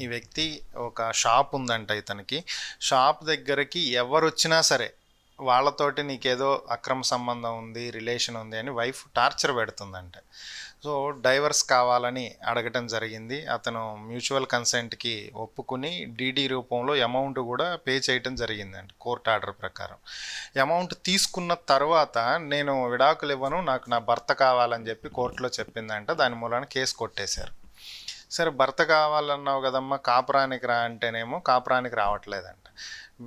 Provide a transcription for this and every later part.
ఈ వ్యక్తి ఒక షాప్ ఉందంట ఇతనికి. షాప్ దగ్గరికి ఎవరొచ్చినా సరే వాళ్ళతోటి నీకేదో అక్రమ సంబంధం ఉంది, రిలేషన్ ఉంది అని వైఫ్ టార్చర్ పెడుతుందంట. సో డైవర్స్ కావాలని అడగటం జరిగింది. అతను మ్యూచువల్ కన్సెంట్కి ఒప్పుకుని డీడీ రూపంలో అమౌంట్ కూడా పే చేయటం జరిగిందంట కోర్టు ఆర్డర్ ప్రకారం. అమౌంట్ తీసుకున్న తర్వాత నేను విడాకులు ఇవ్వను, నాకు నా భర్త కావాలని చెప్పి కోర్టులో చెప్పిందంట. దాని మూలాన కేసు కొట్టేశారు. సరే భర్త కావాలన్నావు కదమ్మా, కాపురానికి రా అంటేనేమో కాపురానికి రావట్లేదంట.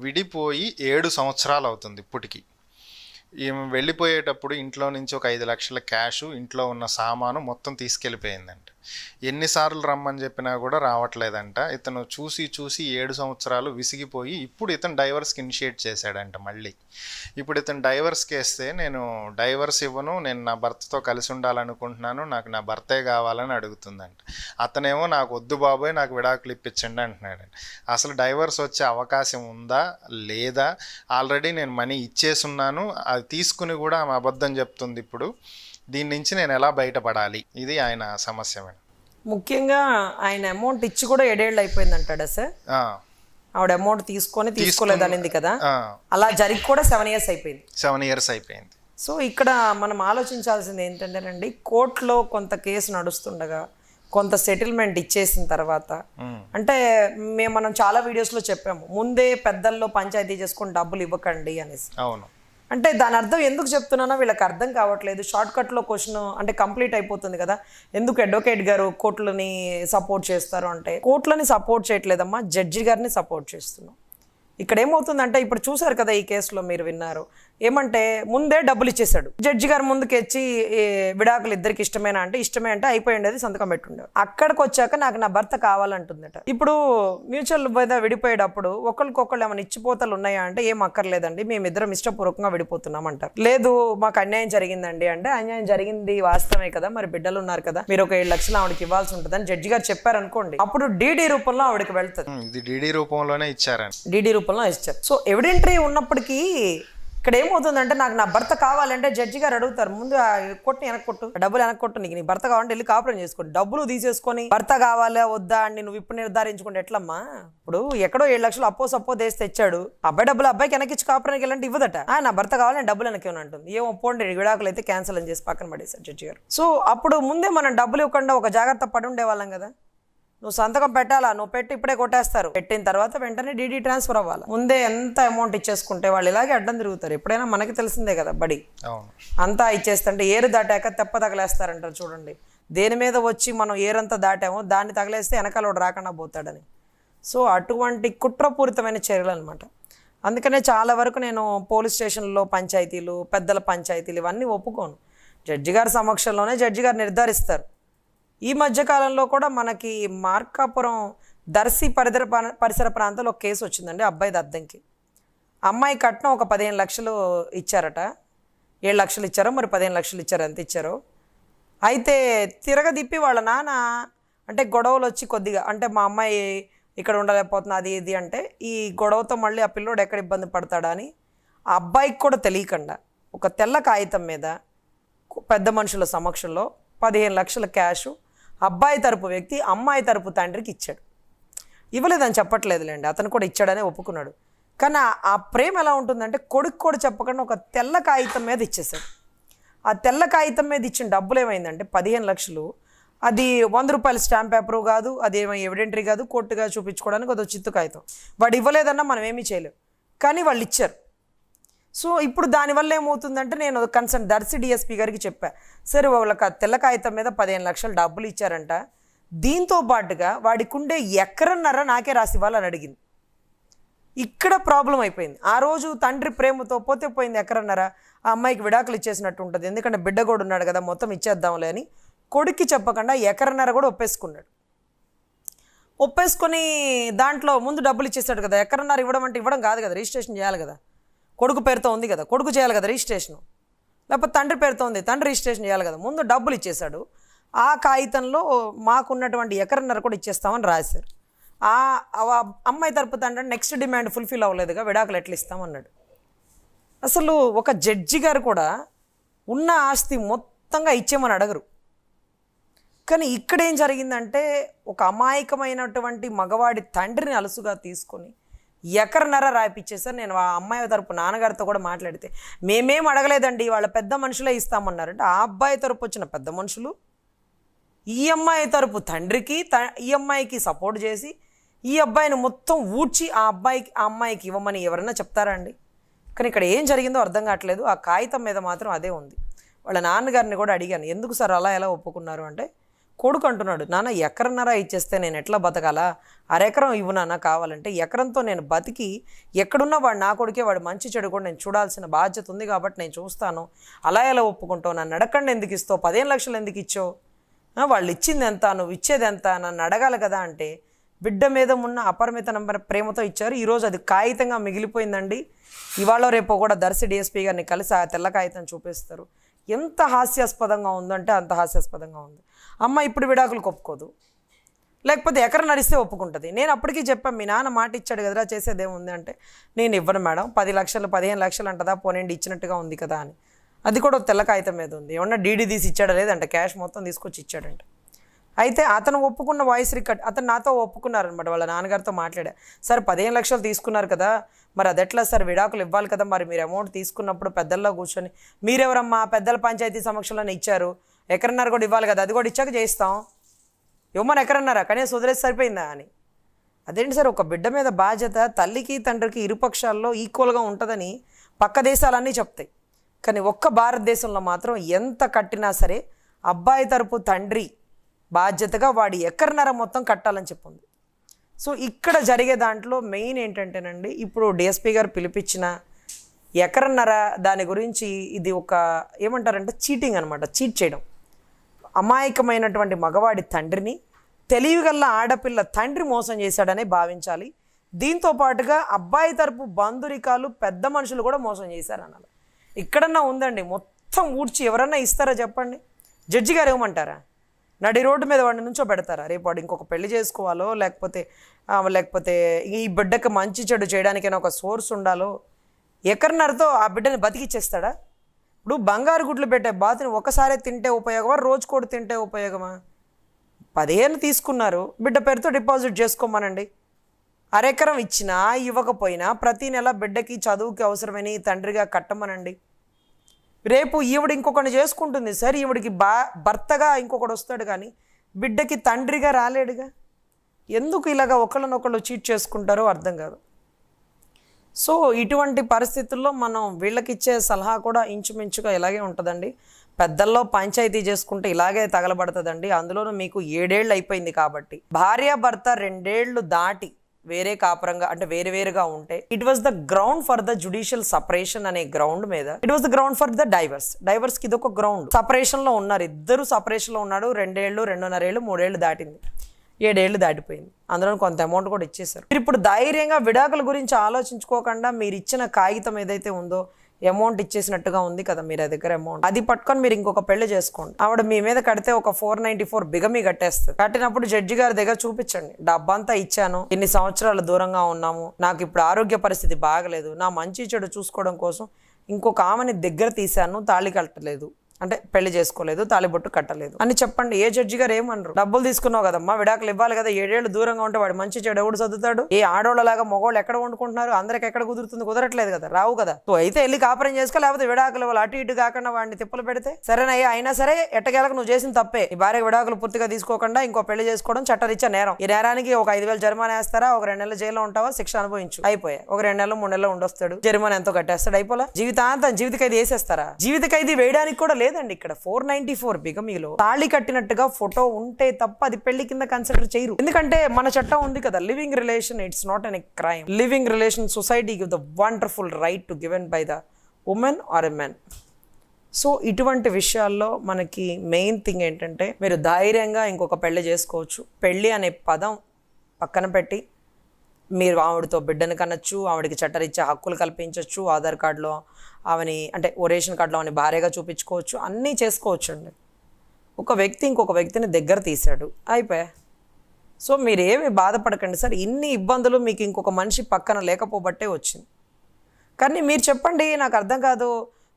విడిపోయి 7 సంవత్సరాలు అవుతుంది ఇప్పటికి. ఈమె వెళ్ళిపోయేటప్పుడు ఇంట్లో నుంచి ఒక 5 లక్షల క్యాషు, ఇంట్లో ఉన్న సామాను మొత్తం తీసుకెళ్ళిపోయిందంట. ఎన్నిసార్లు రమ్మని చెప్పినా కూడా రావట్లేదంట. ఇతను చూసి 7 సంవత్సరాలు విసిగిపోయి ఇప్పుడు ఇతను డైవర్స్కి ఇనిషియేట్ చేశాడంట మళ్ళీ. ఇప్పుడు ఇతను డైవర్స్కి వేస్తే నేను డైవర్స్ ఇవ్వను, నేను నా భర్తతో కలిసి ఉండాలనుకుంటున్నాను, నాకు నా భర్తే కావాలని అడుగుతుందంట. అతనేమో నాకు వద్దు బాబోయ్, నాకు విడాకులు ఇప్పించండి అంటున్నాడంట. అసలు డైవర్స్ వచ్చే అవకాశం ఉందా లేదా? ఆల్రెడీ నేను మనీ ఇచ్చేసున్నాను, అది తీసుకుని కూడా ఆమె అబద్ధం చెప్తుంది. ఇప్పుడు దీని నుంచి నేను ఎలా బయటపడాలి? ఇది ఆయన సమస్య మేడం. ముఖ్యంగా ఆయన అమౌంట్ ఇచ్చి కూడా 7 ఏళ్ళు అయిపోయిందంటాడా సార్? ఆవిడ అమౌంట్ తీసుకోలేదనింది కదా, అలా జరిగి కూడా 7 ఇయర్స్ అయిపోయింది. 7 ఇయర్స్ అయిపోయింది. సో ఇక్కడ మనం ఆలోచించాల్సింది ఏంటంటేనండి, కోర్టులో కొంత కేసు నడుస్తుండగా కొంత సెటిల్మెంట్ ఇచ్చేసిన తర్వాత, అంటే మనం చాలా వీడియోస్లో చెప్పాము, ముందే పెద్దల్లో పంచాయతీ చేసుకొని డబ్బులు ఇవ్వకండి అనేసి. అవును. అంటే దాని అర్థం ఎందుకు చెప్తున్నానో వీళ్ళకి అర్థం కావట్లేదు. షార్ట్ కట్లో క్వశ్చన్ అంటే కంప్లీట్ అయిపోతుంది కదా. ఎందుకు అడ్వకేట్ గారు కోర్టులని సపోర్ట్ చేస్తారు అంటే, కోర్టులని సపోర్ట్ చేయట్లేదమ్మా, జడ్జి గారిని సపోర్ట్ చేస్తున్నాం. ఇక్కడ ఏమవుతుందంటే, ఇప్పుడు చూసారు కదా ఈ కేసులో, మీరు విన్నారు ఏమంటే, ముందే డబ్బులు ఇచ్చేసాడు జడ్జి గారు. ముందుకు వచ్చి విడాకులు ఇద్దరికి ఇష్టమేనా అంటే ఇష్టమే అంటే అయిపోయిండేది, సంతకం పెట్టుండేది. అక్కడికి వచ్చాక నాకు నా భర్త కావాలంటుందట. ఇప్పుడు మ్యూచువల్ మీద విడిపోయేటప్పుడు ఒకరికొకళ్ళు ఏమైనా ఇచ్చిపోతలు ఉన్నాయా అంటే ఏం అక్కర్లేదండి, మేమిద్దరం ఇష్టపూర్వకంగా విడిపోతున్నాం అంటారు. లేదు మాకు అన్యాయం జరిగిందండి అంటే, అన్యాయం జరిగింది వాస్తవమే కదా, మరి బిడ్డలు ఉన్నారు కదా, మీరు ఒక 7 లక్షలు ఆవిడకి ఇవ్వాల్సి ఉంటుందని జడ్జి గారు చెప్పారనుకోండి, అప్పుడు డీడీ రూపంలో ఆవిడకి వెళ్తుంది. ఇది డీడీ రూపంలోనే ఇచ్చారని, డీడీ రూపంలో ఇచ్చారు. సో ఎవిడెంటరీ ఉన్నప్పటికీ ఇక్కడ ఏమవుతుందంటే, నాకు నా భర్త కావాలంటే జడ్జి గారు అడుగుతారు, ముందు కొట్టు వెనక్కొట్టు, డబ్బులు వెనక్కొట్టు, నీకు నీ భర్త కావాలంటే వెళ్ళి కాపురం చేసుకోండి. డబ్బులు తీసేసుకొని భర్త కావాలా వద్దా అని నువ్వు ఇప్పుడు నిర్ధారించుకుంటే ఎట్లమ్మా? ఇప్పుడు ఎక్కడో 7 లక్షలు అప్పో దేసి తెచ్చాడు, అబ్బాయి డబ్బులు అబ్బాయికి వెనకిచ్చి కాపురానికి వెళ్ళంటే ఇవ్వదట. నా భర్త కావాలని డబ్బులు వెనక్కి అంటుంది. ఏమో పోండి, విడాకులు అయితే క్యాన్సిల్ అని చేసి పక్కన పడేశారు జడ్జి గారు. సో అప్పుడు ముందే మనం డబ్బులు ఇవ్వకుండా ఒక జాగ్రత్త పడి ఉండేవాళ్ళం కదా. నువ్వు సంతకం పెట్టాలా, నువ్వు పెట్టి ఇప్పుడే కొట్టేస్తారు, పెట్టిన తర్వాత వెంటనే డీడీ ట్రాన్స్ఫర్ అవ్వాలి. ముందే ఎంత అమౌంట్ ఇచ్చేసుకుంటే వాళ్ళు ఇలాగే అడ్డం తిరుగుతారు. ఎప్పుడైనా మనకి తెలిసిందే కదా బడి, అంతా ఇచ్చేస్తుంటే ఏరు దాటాక తెప్ప తగలేస్తారంటారు చూడండి. దేని మీద వచ్చి మనం ఏరంతా దాటామో దాన్ని తగలేస్తే వెనకాలోడు రాకుండా పోతాడని. సో అటువంటి కుట్రపూరితమైన చర్యలు అనమాట. అందుకనే చాలా వరకు నేను పోలీస్ స్టేషన్లో పంచాయతీలు, పెద్దల పంచాయతీలు ఇవన్నీ ఒప్పుకోను. జడ్జి గారి సమక్షంలోనే జడ్జి గారు నిర్ధారిస్తారు. ఈ మధ్యకాలంలో కూడా మనకి మార్కాపురం దర్శి పరిసర ప్రాంతాల్లో ఒక కేసు వచ్చిందండి. అబ్బాయిది అద్దంకి, అమ్మాయి కట్నం ఒక 15 లక్షలు ఇచ్చారట. 7 లక్షలు ఇచ్చారో మరి 15 లక్షలు ఇచ్చారు, ఎంత ఇచ్చారో. అయితే తిరగదిప్పి వాళ్ళ నాన్న అంటే గొడవలు వచ్చి కొద్దిగా అంటే మా అమ్మాయి ఇక్కడ ఉండలేకపోతుంది అది ఇది అంటే, ఈ గొడవతో మళ్ళీ ఆ పిల్లోడు ఎక్కడ ఇబ్బంది పడతాడా అని ఆ అబ్బాయికి కూడా తెలియకుండా ఒక తెల్ల కాగితం మీద పెద్ద మనుషుల సమక్షంలో 15 లక్షల క్యాషు అబ్బాయి తరపు వ్యక్తి అమ్మాయి తరపు తండ్రికి ఇచ్చాడు. ఇవ్వలేదని చెప్పట్లేదులేండి, అతను కూడా ఇచ్చాడనే ఒప్పుకున్నాడు. కానీ ఆ ప్రేమ ఎలా ఉంటుందంటే, కొడుకు కూడా చెప్పకుండా ఒక తెల్ల కాగితం మీద ఇచ్చేసాడు. ఆ తెల్ల కాగితం మీద ఇచ్చిన డబ్బులు ఏమైందంటే 15 లక్షలు. అది 100 రూపాయల స్టాంప్ పేపరు కాదు, అది ఏమో ఎవిడెంటరీ కాదు, కోర్టుగా చూపించుకోవడానికి అది చిత్తు కాగితం. వాడు ఇవ్వలేదన్నా మనం ఏమీ చేయలేం, కానీ వాళ్ళు ఇచ్చారు. సో ఇప్పుడు దానివల్ల ఏమవుతుందంటే, నేను కన్సర్న్ దర్శి డిఎస్పీ గారికి చెప్పా, సరే వాళ్ళకి తెల్ల కాగితం మీద 15 లక్షలు డబ్బులు ఇచ్చారంట, దీంతో పాటుగా వాడికి ఉండే ఎకరన్నర నాకే రాసి ఇవ్వాలని అడిగింది. ఇక్కడ ప్రాబ్లం అయిపోయింది. ఆ రోజు తండ్రి ప్రేమతో పోతే పోయింది ఎకరన్నర, ఆ అమ్మాయికి విడాకులు ఇచ్చేసినట్టు ఉంటుంది, ఎందుకంటే బిడ్డ కూడా ఉన్నాడు కదా, మొత్తం ఇచ్చేద్దాంలే అని కొడుక్కి చెప్పకుండా ఎకరన్నర కూడా ఒప్పేసుకున్నాడు. ఒప్పేసుకొని దాంట్లో ముందు డబ్బులు ఇచ్చేసాడు కదా. ఎకరన్నర ఇవ్వడం అంటే ఇవ్వడం కాదు కదా, రిజిస్ట్రేషన్ చేయాలి కదా, కొడుకు పేరుతో ఉంది కదా, కొడుకు చేయాలి కదా రిజిస్ట్రేషను, లేకపోతే తండ్రి పేరుతో ఉంది, తండ్రి రిజిస్ట్రేషన్ చేయాలి కదా. ముందు డబ్బులు ఇచ్చేశాడు. ఆ కాగితంలో మాకున్నటువంటి ఎకరన్నర కూడా ఇచ్చేస్తామని రాశారు. ఆ అమ్మాయి తరపు తండ్రి నెక్స్ట్ డిమాండ్ ఫుల్ఫిల్ అవ్వలేదుగా, విడాకులు ఎట్లా ఇస్తామన్నాడు. అసలు ఒక జడ్జి గారు కూడా ఉన్న ఆస్తి మొత్తంగా ఇచ్చేమని అడగరు. కానీ ఇక్కడ ఏం జరిగిందంటే ఒక అమాయకమైనటువంటి మగవాడి తండ్రిని అలుసుగా తీసుకొని ఎకరన్నర రాయిపిచ్చేసారు. నేను ఆ అమ్మాయి తరపు నాన్నగారితో కూడా మాట్లాడితే మేమేం అడగలేదండి, వాళ్ళ పెద్ద మనుషులే ఇస్తామన్నారంటే ఆ అబ్బాయి తరపు వచ్చిన పెద్ద మనుషులు ఈ అమ్మాయి తరపు తండ్రికి ఈ అమ్మాయికి సపోర్ట్ చేసి ఈ అబ్బాయిని మొత్తం ఊడ్చి ఆ అమ్మాయికి ఇవ్వమని ఎవరన్నా చెప్తారా అండి? కానీ ఇక్కడ ఏం జరిగిందో అర్థం కావట్లేదు. ఆ కాగితం మీద మాత్రం అదే ఉంది. వాళ్ళ నాన్నగారిని కూడా అడిగాను, ఎందుకు సార్ అలా ఎలా ఒప్పుకున్నారు అంటే, కొడుకు అంటున్నాడు, నాన్న ఎకరన్నర ఇచ్చేస్తే నేను ఎట్లా బతకాలా, అరెకరం ఇవ్వు నాన్న కావాలంటే, ఎకరంతో నేను బతికి ఎక్కడున్నా వాడు నా కొడుకే, వాడు మంచి చెడు కూడా నేను చూడాల్సిన బాధ్యత ఉంది కాబట్టి నేను చూస్తాను, అలా ఎలా ఒప్పుకుంటావు, నన్ను అడగండి ఎందుకు ఇస్తావు, 15 లక్షలు ఎందుకు ఇచ్చావు, వాళ్ళు ఇచ్చింది ఎంత, నువ్వు ఇచ్చేది ఎంత, నన్ను అడగాలి కదా అంటే, బిడ్డ మీద ఉన్న అపరిమిత ప్రేమతో ఇచ్చారు. ఈరోజు అది కాగితంగా మిగిలిపోయిందండి. ఇవాళ రేపు కూడా దర్శి డిఎస్పీ గారిని కలిసి ఆ తెల్ల కాగితం చూపిస్తారు. ఎంత హాస్యాస్పదంగా ఉందంటే అంత హాస్యాస్పదంగా ఉంది. అమ్మ ఇప్పుడు విడాకులు ఒప్పుకోదు, లేకపోతే ఎకర నడిస్తే ఒప్పుకుంటుంది. నేను అప్పటికీ చెప్పాను, మీ నాన్న మాట ఇచ్చాడు కదరా, చేసేదేముంది అంటే, నేను ఇవ్వను మేడం, 10 లక్షలు 15 లక్షలు అంటదా, పోనేండి ఇచ్చినట్టుగా ఉంది కదా అని. అది కూడా తెల్ల కాగితం మీద ఉంది. ఏమన్నా డీడీ తీసి ఇచ్చాడా లేదంటే క్యాష్ మొత్తం తీసుకొచ్చి ఇచ్చాడంట. అయితే అతను ఒప్పుకున్న వాయిస్ రికార్డ్ అతను నాతో ఒప్పుకున్నారనమాట. వాళ్ళ నాన్నగారితో మాట్లాడా, సార్ 15 లక్షలు తీసుకున్నారు కదా, మరి అది ఎట్లా సార్, విడాకులు ఇవ్వాలి కదా, మరి మీరు అమౌంట్ తీసుకున్నప్పుడు పెద్దల్లో కూర్చొని, మీరెవరమ్మా పెద్దల పంచాయతీ సమక్షంలోనే ఇచ్చారు, ఎకరన్నర కూడా ఇవ్వాలి కదా, అది కూడా ఇచ్చాక చేయిస్తాం, ఇవ్వమని ఎకరన్నారా కనీసం వదిలేసి సరిపోయిందా అని. అదేంటి సార్, ఒక బిడ్డ మీద బాధ్యత తల్లికి తండ్రికి ఇరుపక్షాల్లో ఈక్వల్గా ఉంటుందని పక్క దేశాలన్నీ చెప్తాయి. కానీ ఒక్క భారతదేశంలో మాత్రం ఎంత కట్టినా సరే అబ్బాయి తరపు తండ్రి బాధ్యతగా వాడి ఎకరన్నర మొత్తం కట్టాలని చెప్పింది. సో ఇక్కడ జరిగే దాంట్లో మెయిన్ ఏంటంటేనండి, ఇప్పుడు డిఎస్పీ గారు పిలిపించిన ఎకరన్నర దాని గురించి ఇది ఒక ఏమంటారంటే చీటింగ్ అనమాట, చీట్ చేయడం. అమాయకమైనటువంటి మగవాడి తండ్రిని తెలివిగల్ల ఆడపిల్ల తండ్రి మోసం చేశాడనే భావించాలి. దీంతో పాటుగా అబ్బాయి తరపు బంధురికాలు పెద్ద మనుషులు కూడా మోసం చేశారనాలి. ఇక్కడన్నా ఉందండి, మొత్తం ఊడ్చి ఎవరన్నా ఇస్తారా చెప్పండి? జడ్జి గారు ఇవ్వమంటారా? నడి రోడ్డు మీద వాడిని నుంచో పెడతారా? రేపు వాడు ఇంకొక పెళ్లి చేసుకోవాలో లేకపోతే ఈ బిడ్డకి మంచి చెడు చేయడానికైనా ఒక సోర్స్ ఉండాలో, ఎకరన్నరతో ఆ బిడ్డని బతికిచ్చేస్తాడా? ఇప్పుడు బంగారు గుడ్లు పెట్టే బాతుని ఒకసారి తింటే ఉపయోగమా, రోజు కూడా తింటే ఉపయోగమా? 15 తీసుకున్నారు, బిడ్డ పేరుతో డిపాజిట్ చేసుకోమనండి. అరెకరం ఇచ్చినా ఇవ్వకపోయినా ప్రతి నెల బిడ్డకి చదువుకి అవసరమని తండ్రిగా కట్టమనండి. రేపు ఈవిడ ఇంకొకరిని చేసుకుంటుంది సార్, ఈవిడికి భర్తగా ఇంకొకడు వస్తాడు కానీ బిడ్డకి తండ్రిగా రాలేడుగా. ఎందుకు ఇలాగా ఒకళ్ళనొకళ్ళు చీట్ చేసుకుంటారో అర్థం కాదు. సో ఇటువంటి పరిస్థితుల్లో మనం వీళ్ళకి ఇచ్చే సలహా కూడా ఇంచుమించుగా ఇలాగే ఉంటుందండి. పెద్దల్లో పంచాయతీ చేసుకుంటే ఇలాగే తగలబడుతుందండి. అందులోనూ మీకు 7 ఏళ్ళు అయిపోయింది కాబట్టి, భార్యాభర్త 2 ఏళ్ళు దాటి వేరే కాపురంగా అంటే వేరుగా ఉంటే it was the ground for the judicial separation అనే గ్రౌండ్ మీద it was the ground for the divorce కి ఇది ఒక గ్రౌండ్. సపరేషన్ లో ఉన్నారు, ఇద్దరు సపరేషన్ లో ఉన్నాడు. 2 ఏళ్ళు 2.5 ఏళ్ళు 3 ఏళ్ళు దాటింది, 7 ఏళ్ళు దాటిపోయింది. అందులో కొంత అమౌంట్ కూడా ఇచ్చేశారు. మీరు ఇప్పుడు ధైర్యంగా విడాకుల గురించి ఆలోచించుకోకుండా మీరు ఇచ్చిన కాగితం ఏదైతే ఉందో అమౌంట్ ఇచ్చేసినట్టుగా ఉంది కదా మీ దగ్గర అమౌంట్, అది పట్టుకొని మీరు ఇంకొక పెళ్లి చేసుకోండి. ఆవిడ మీ మీద కడితే ఒక 494 బిగమి కట్టేస్తుంది. కట్టినప్పుడు జడ్జి గారి దగ్గర చూపించండి, డబ్బంతా ఇచ్చాను, ఇన్ని సంవత్సరాలు దూరంగా ఉన్నాము, నాకు ఇప్పుడు ఆరోగ్య పరిస్థితి బాగలేదు, నా మంచి చెడు చూసుకోవడం కోసం ఇంకొక ఆమెని దగ్గర తీశాను, తాళి కట్టలేదు అంటే పెళ్లి చేసుకోలేదు, తాళిబొట్టు కట్టలేదు అని చెప్పండి. ఏ జడ్జి గారు ఏమన్నారు? డబ్బులు తీసుకున్నావు కదమ్మా, విడాకులు ఇవ్వాలి కదా, 7 ఏళ్ళు దూరంగా ఉంటే వాడు మంచి చెడు ఎవడు చదువుతాడు? ఏ ఆడోళ్ళలాగా మగవాళ్ళు ఎక్కడ వండుకుంటున్నారు, అందరికి ఎక్కడ కుదురుతుంది? కుదరట్లేదు కదా, రావు కదా. అయితే వెళ్ళి కాపురం చేసుకో, లేకపోతే విడాకులు వాళ్ళు అటు ఇటు కాకుండా వాడిని తిప్పలు పెడితే సరేనయ్యా. అయినా సరే ఎట్టకేలకు నువ్వు చేసిన తప్పే. ఈ భార్య విడాకులు పూర్తిగా తీసుకోకుండా ఇంకో పెళ్లి చేసుకోవడం చట్టరీత్యా నేరం. ఈ నేరానికి ఒక 5,000 జరిమానా వేస్తారా, ఒక 2 నెలల జైల్లో ఉంటావా, శిక్ష అనుభవించు, అయిపోయా. ఒక 2 నెలలు 3 నెలలు ఉండొస్తాడు, జరిమానా ఎంతో కట్టేస్తాడు, అయిపోలే. జీవిత ఖైదీ వేసేస్తారా? జీవిత ఖైదీ వేయడానికి కూడా లేదండి. ఇక్కడ 494 బిగమీలో తాళి కట్టినట్టుగా ఫోటో ఉంటే తప్ప అది పెళ్లి కింద కన్సిడర్ చేయరు. ఎందుకంటే మన చట్టం ఉంది కదా, living relation it's not an crime. Living relation society give the wonderful right to given by the women or a men. So ఇటువంటి విషయాల్లో మనకి మెయిన్ థింగ్ ఏంటంటే, మీరు ధైర్యంగా ఇంకొక పెళ్లి చేసుకోవచ్చు. పెళ్లి అనే పదం పక్కన పెట్టి మీరు ఆవిడతో బిడ్డను కనొచ్చు, ఆవిడకి చట్టరీత్యా హక్కులు కల్పించవచ్చు, ఆధార్ కార్డులో ఆమెని అంటే రేషన్ కార్డులో ఆమెని భార్యగా చూపించుకోవచ్చు, అన్నీ చేసుకోవచ్చు అండి. ఒక వ్యక్తి ఇంకొక వ్యక్తిని దగ్గర తీశాడు, అయిపోయా. సో మీరేమి బాధపడకండి సార్, ఇన్ని ఇబ్బందులు మీకు ఇంకొక మనిషి పక్కన లేకపోబట్టే వచ్చింది. కానీ మీరు చెప్పండి, నాకు అర్థం కాదు,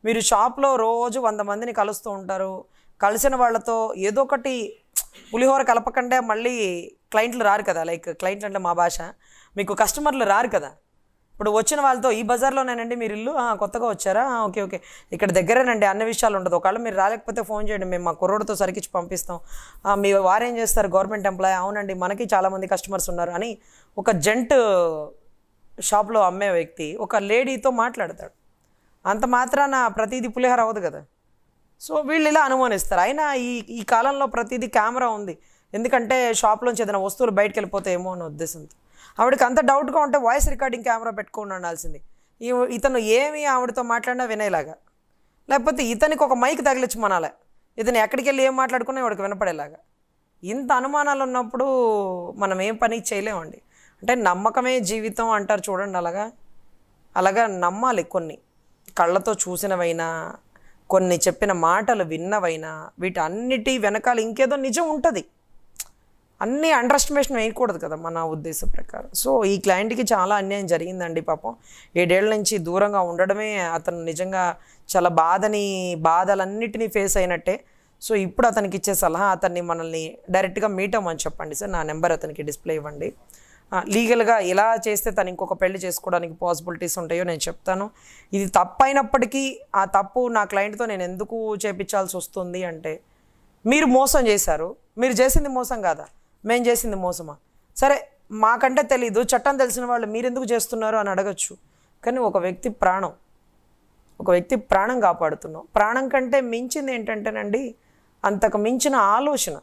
మీరు షాప్లో రోజు 100 మందిని కలుస్తూ ఉంటారు, కలిసిన వాళ్ళతో ఏదో ఒకటి పులిహోర కలపకంటే మళ్ళీ క్లయింట్లు రారు కదా, లైక్ క్లయింట్లు అంటే మా భాష, మీకు కస్టమర్లు రారు కదా. ఇప్పుడు వచ్చిన వాళ్ళతో ఈ బజార్లోనేనండి మీరు ఇల్లు, కొత్తగా వచ్చారా, ఓకే ఓకే ఇక్కడ దగ్గరేనండి, అన్ని విషయాలు ఉండదు. ఒకవేళ మీరు రాలేకపోతే ఫోన్ చేయండి, మేము మా కుర్రోడితో సరికిచ్చి పంపిస్తాం. మీ వారేం చేస్తారు, గవర్నమెంట్ ఎంప్లాయ్, అవునండి మనకి చాలామంది కస్టమర్స్ ఉన్నారు అని ఒక జెంట్ షాప్లో అమ్మే వ్యక్తి ఒక లేడీతో మాట్లాడతాడు. అంత మాత్రాన ప్రతిదీ పులిహోర అవ్వదు కదా. సో వీళ్ళు ఇలా అనుమానిస్తారు. అయినా ఈ కాలంలో ప్రతిదీ కెమెరా ఉంది, ఎందుకంటే షాప్లోంచి ఏదైనా వస్తువులు బయటకు వెళ్ళిపోతాయేమో అనే ఉద్దేశంతో. ఆవిడకి అంత డౌట్గా ఉంటే వాయిస్ రికార్డింగ్ కెమెరా పెట్టుకొని ఉండాల్సింది. ఇతను ఏమి ఆవిడతో మాట్లాడినా వినేలాగా, లేకపోతే ఇతనికి ఒక మైక్ తగిలించి మనాలే, ఇతను ఎక్కడికి వెళ్ళి ఏం మాట్లాడుకున్నా ఇవాడికి వినపడేలాగా. ఇంత అనుమానాలు ఉన్నప్పుడు మనం ఏం పని చేయలేమండి. అంటే నమ్మకమే జీవితం అంటారు చూడండి, అలాగా నమ్మాలి. కొన్ని కళ్ళతో చూసినవైనా, కొన్ని చెప్పిన మాటలు విన్నవైనా, వీటన్నిటి వెనకాల ఇంకేదో నిజం ఉంటుంది. అన్నీ అండర్ ఎస్టిమేషన్ వేయకూడదు కదా మన ఉద్దేశం ప్రకారం. సో ఈ క్లయింట్కి చాలా అన్యాయం జరిగిందండి పాపం. 7 ఏళ్ళ నుంచి దూరంగా ఉండడమే అతను నిజంగా చాలా బాధలన్నిటినీ ఫేస్ అయినట్టే. సో ఇప్పుడు అతనికి ఇచ్చే సలహా, అతన్ని మనల్ని డైరెక్ట్గా మీట్ అవ్వమని చెప్పండి సార్, నా నెంబర్ అతనికి డిస్ప్లే ఇవ్వండి. లీగల్గా ఎలా చేస్తే తను ఇంకొక పెళ్లి చేసుకోవడానికి పాసిబిలిటీస్ ఉంటాయో నేను చెప్తాను. ఇది తప్పు అయినప్పటికీ ఆ తప్పు నా క్లయింట్తో నేను ఎందుకు చేపించాల్సి వస్తుంది అంటే, మీరు మోసం చేశారు, మీరు చేసింది మోసం కాదా, మేము చేసింది మోసమా, సరే మాకంటే తెలీదు, చట్టం తెలిసిన వాళ్ళు మీరెందుకు చేస్తున్నారు అని అడగచ్చు. కానీ ఒక వ్యక్తి ప్రాణం కాపాడుతున్నాం. ప్రాణం కంటే మించింది ఏంటంటేనండి, అంతకు మించిన ఆలోచన.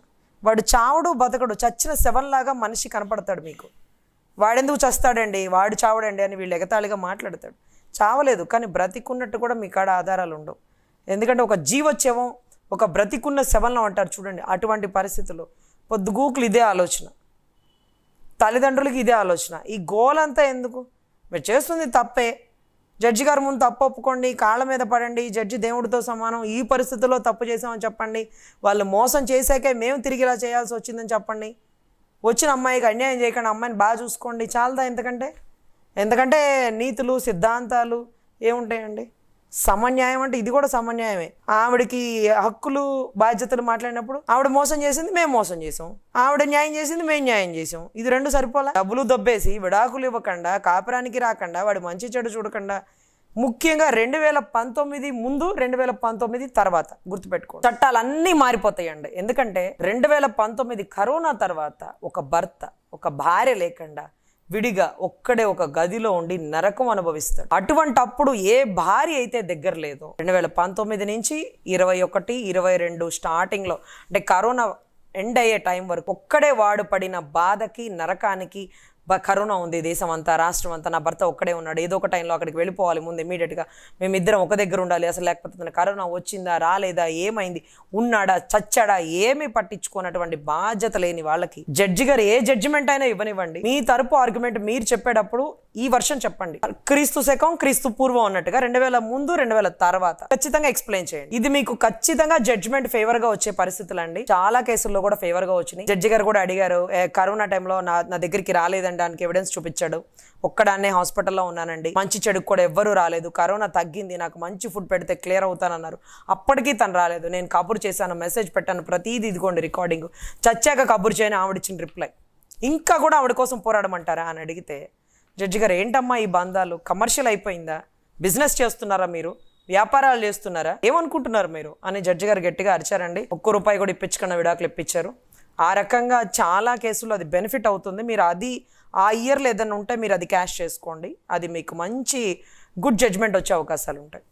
వాడు చావడు బతకడు, చచ్చిన శవంలాగా మనిషి కనపడతాడు మీకు. వాడెందుకు చస్తాడండి, వాడు చావడండి అని వీళ్ళు ఎగతాళిగా మాట్లాడతాడు. చావలేదు, కానీ బ్రతికున్నట్టు కూడా మీ కాడ ఆధారాలు ఉండవు. ఎందుకంటే ఒక జీవోత్సవం ఒక బ్రతికున్న శవంలో అంటారు చూడండి, అటువంటి పరిస్థితుల్లో పొద్దుగూకులు ఇదే ఆలోచన, తల్లిదండ్రులకి ఇదే ఆలోచన. ఈ గోలంతా ఎందుకు, మీరు చేస్తుంది తప్పే, జడ్జి గారి ముందు తప్పు ఒప్పుకోండి, కాళ్ళ మీద పడండి, జడ్జి దేవుడితో సమానం, ఈ పరిస్థితుల్లో తప్పు చేసామని చెప్పండి, వాళ్ళు మోసం చేశాకే మేము తిరిగి ఇలా చేయాల్సి వచ్చిందని చెప్పండి, వచ్చిన అమ్మాయికి అన్యాయం చేయకుండా అమ్మాయిని బాగా చూసుకోండి, చాలదా ఎందుకంటే నీతులు సిద్ధాంతాలు ఏముంటాయండి. సమన్యాయం అంటే ఇది కూడా సమన్యాయమే. ఆవిడకి హక్కులు బాధ్యతలు మాట్లాడినప్పుడు ఆవిడ మోసం చేసింది, మేము మోసం చేసాం, ఆవిడ న్యాయం చేసింది, మేము న్యాయం చేసాం, ఇది రెండు సరిపోలా. డబ్బులు దొబ్బేసి విడాకులు ఇవ్వకుండా, కాపురానికి రాకుండా, వాడి మంచి చెడు చూడకుండా, ముఖ్యంగా 2019 ముందు 2019 తర్వాత గుర్తుపెట్టుకో, చట్టాలన్నీ మారిపోతాయండి. ఎందుకంటే 2019 కరోనా తర్వాత ఒక భార్య లేకుండా విడిగా ఒక్కడే ఒక గదిలో ఉండి నరకం అనుభవిస్తాడు. అటువంటి అప్పుడు ఏ భార్య అయితే దగ్గర లేదో, 2019 నుంచి 21, 22 స్టార్టింగ్లో, అంటే కరోనా ఎండ్ అయ్యే టైం వరకు ఒక్కడే వాడు పడిన బాధకి, నరకానికి, కరోనా ఉంది దేశం అంతా, రాష్ట్రం అంతా, నా భర్త ఒక్కడే ఉన్నాడు, ఏదో ఒక టైంలో అక్కడికి వెళ్ళిపోవాలి ముందు ఇమీడియట్గా, మేమిద్దరం ఒక దగ్గర ఉండాలి, అసలు లేకపోతే తన కరోనా వచ్చిందా రాలేదా, ఏమైంది, ఉన్నాడా చచ్చాడా, ఏమీ పట్టించుకున్నటువంటి బాధ్యత లేని వాళ్ళకి జడ్జి గారు ఏ జడ్జిమెంట్ అయినా ఇవ్వనివ్వండి, మీ తరపు ఆర్గ్యుమెంట్ మీరు చెప్పేటప్పుడు ఈ వర్షన్ చెప్పండి, క్రీస్తు శకం క్రీస్తు పూర్వం అన్నట్టుగా 2000 ముందు 2000 తర్వాత ఖచ్చితంగా ఎక్స్ప్లెయిన్ చేయండి. ఇది మీకు ఖచ్చితంగా జడ్జిమెంట్ ఫేవర్ గా వచ్చే పరిస్థితులు అండి. చాలా కేసుల్లో కూడా ఫేవర్ గా వచ్చినాయి. జడ్జి గారు కూడా అడిగారు, కరోనా టైంలో నా దగ్గరికి రాలేదండి, దానికి ఎవిడెన్స్ చూపించాడు, ఒక్కడాన్నే హాస్పిటల్లో ఉన్నానండి, మంచి చెడుకు కూడా ఎవ్వరూ రాలేదు, కరోనా తగ్గింది, నాకు మంచి ఫుడ్ పెడితే క్లియర్ అవుతానన్నారు, అప్పటికీ తను రాలేదు, నేను కబురు చేశాను, మెసేజ్ పెట్టాను, ప్రతిదీ ఇదిగోండి రికార్డింగ్, చచ్చాక కబురు చేయని ఆవిడిచ్చిన రిప్లై, ఇంకా కూడా ఆవిడ కోసం పోరాడమంటారా అని అడిగితే జడ్జి గారు, ఏంటమ్మా ఈ బంధాలు, కమర్షియల్ అయిపోయిందా, బిజినెస్ చేస్తున్నారా మీరు, వ్యాపారాలు చేస్తున్నారా, ఏమనుకుంటున్నారు మీరు అని జడ్జి గారు గట్టిగా అరిచారండి. ₹1 కూడా ఇప్పించకుండా విడాకులు ఇప్పించారు. ఆ రకంగా చాలా కేసుల్లో అది బెనిఫిట్ అవుతుంది. మీరు అది ఆ ఇయర్లో ఏదైనా ఉంటే మీరు అది క్యాష్ చేసుకోండి, అది మీకు మంచి గుడ్ జడ్జ్మెంట్ వచ్చే అవకాశాలు ఉంటాయి.